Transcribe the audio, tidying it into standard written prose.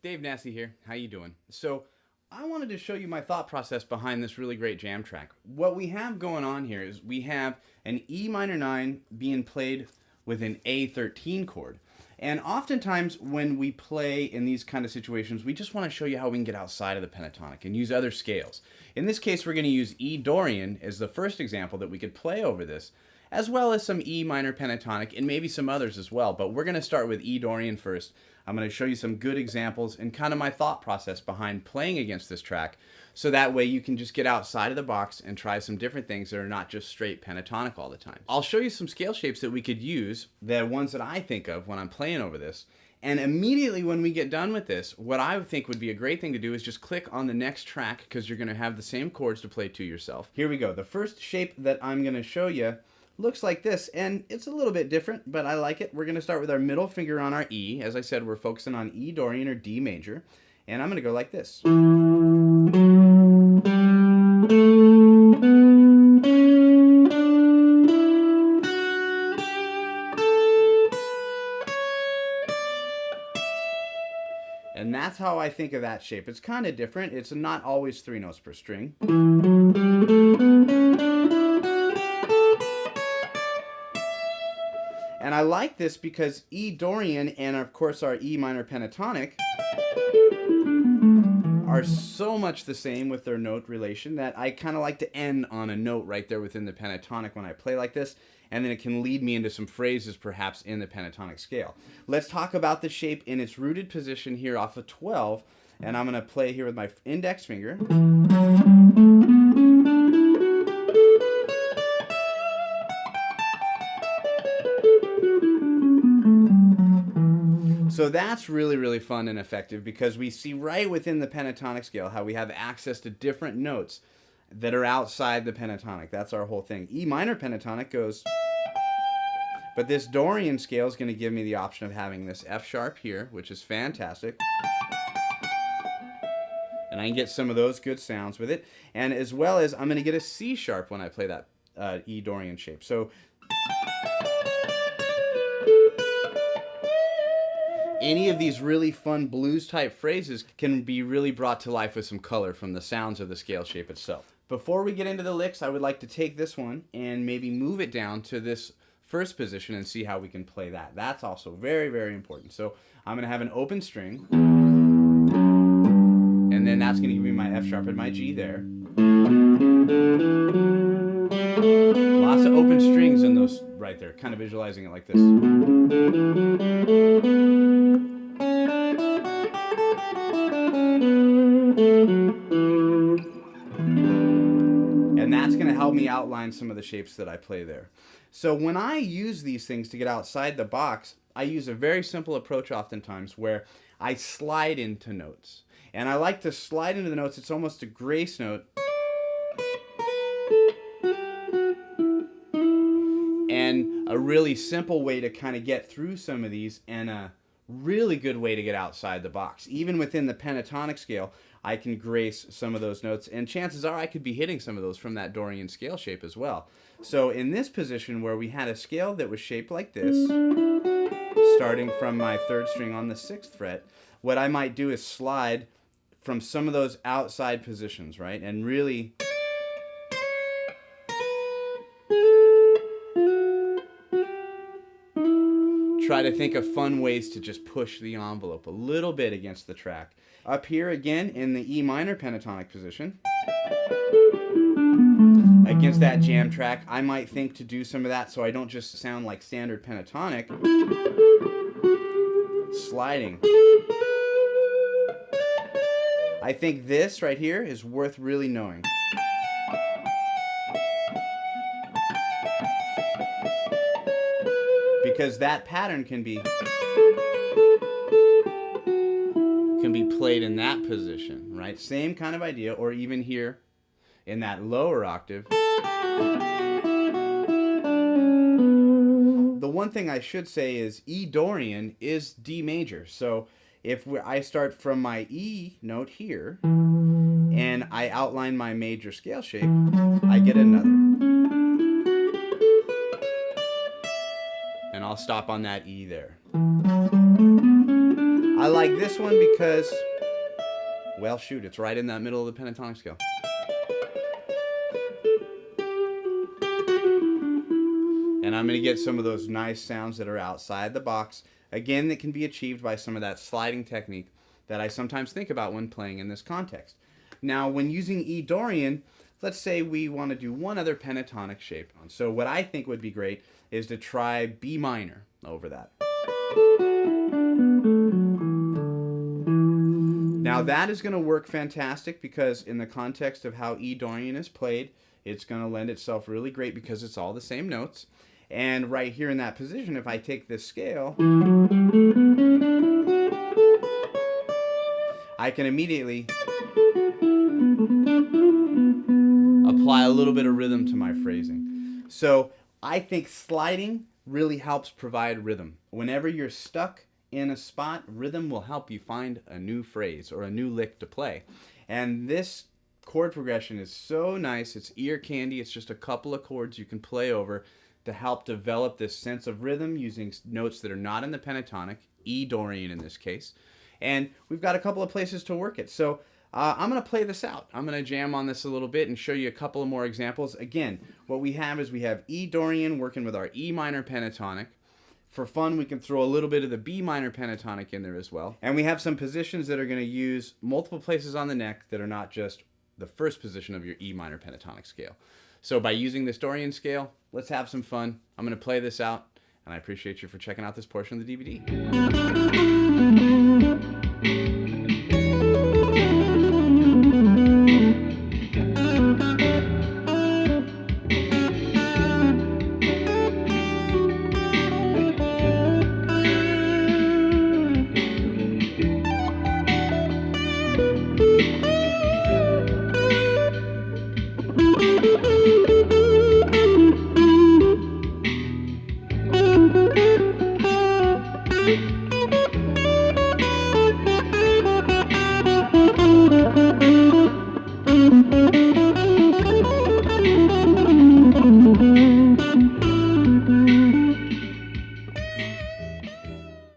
Dave Nassi here. How you doing? So I wanted to show you my thought process behind this really great jam track. What we have going on here is we have an E minor 9 being played with an A13 chord. And oftentimes when we play in these kind of situations, we just want to show you how we can get outside of the pentatonic and use other scales. In this case, we're going to use E Dorian as the first example that we could play over this, as well as some E minor pentatonic and maybe some others as well. But we're going to start with E Dorian first. I'm going to show you some good examples and kind of my thought process behind playing against this track, so that way you can just get outside of the box and try some different things that are not just straight pentatonic all the time. I'll show you some scale shapes that we could use, the ones that I think of when I'm playing over this. And immediately when we get done with this, what I would think would be a great thing to do is just click on the next track, because you're going to have the same chords to play to yourself. Here we go. The first shape that I'm going to show you looks like this, and it's a little bit different, but I like it. We're going to start with our middle finger on our E. As I said, we're focusing on E Dorian or D major, and I'm going to go like this. And that's how I think of that shape. It's kind of different. It's not always 3 notes per string. And I like this because E Dorian and of course our E minor pentatonic are so much the same with their note relation that I kind of like to end on a note right there within the pentatonic when I play like this, and then it can lead me into some phrases perhaps in the pentatonic scale. Let's talk about the shape in its rooted position here off of 12, and I'm going to play here with my index finger. So that's really, really fun and effective because we see right within the pentatonic scale how we have access to different notes that are outside the pentatonic. That's our whole thing. E minor pentatonic goes, but this Dorian scale is going to give me the option of having this F sharp here, which is fantastic. And I can get some of those good sounds with it. And as well as I'm going to get a C sharp when I play that E Dorian shape. So any of these really fun blues type phrases can be really brought to life with some color from the sounds of the scale shape itself. Before we get into the licks, I would like to take this one and maybe move it down to this first position and see how we can play that. That's also very, very important. So I'm going to have an open string, and then that's going to give me my F sharp and my G there. Lots of open strings in those right there, kind of visualizing it like this. And that's going to help me outline some of the shapes that I play there. So when I use these things to get outside the box, I use a very simple approach oftentimes where I slide into notes. And I like to slide into the notes. It's almost a grace note. And a really simple way to kind of get through some of these, and a really good way to get outside the box. Even within the pentatonic scale, I can grace some of those notes, and chances are I could be hitting some of those from that Dorian scale shape as well. So in this position where we had a scale that was shaped like this, starting from my 3rd string on the 6th fret, what I might do is slide from some of those outside positions, right? And really try to think of fun ways to just push the envelope a little bit against the track. Up here again in the E minor pentatonic position, against that jam track, I might think to do some of that so I don't just sound like standard pentatonic. Sliding. I think this right here is worth really knowing. Because that pattern can be played in that position, right? Same kind of idea, or even here in that lower octave. The one thing I should say is E Dorian is D major. So if I start from my E note here and I outline my major scale shape, I get another. And I'll stop on that E there. I like this one because, well, shoot, it's right in that middle of the pentatonic scale. And I'm going to get some of those nice sounds that are outside the box. Again, that can be achieved by some of that sliding technique that I sometimes think about when playing in this context. Now, when using E Dorian, let's say we want to do one other pentatonic shape. So what I think would be great is to try B minor over that. Now that is going to work fantastic because in the context of how E Dorian is played, it's going to lend itself really great because it's all the same notes. And right here in that position, if I take this scale, I can immediately apply a little bit of rhythm to my phrasing. So I think sliding really helps provide rhythm. Whenever you're stuck in a spot, rhythm will help you find a new phrase or a new lick to play. And this chord progression is so nice. It's ear candy. It's just a couple of chords you can play over to help develop this sense of rhythm using notes that are not in the pentatonic, E Dorian in this case. And we've got a couple of places to work it. So I'm going to play this out. I'm going to jam on this a little bit and show you a couple of more examples. Again, what we have is we have E Dorian working with our E minor pentatonic. For fun, we can throw a little bit of the B minor pentatonic in there as well. And we have some positions that are going to use multiple places on the neck that are not just the first position of your E minor pentatonic scale. So by using this Dorian scale, let's have some fun. I'm going to play this out, and I appreciate you for checking out this portion of the DVD.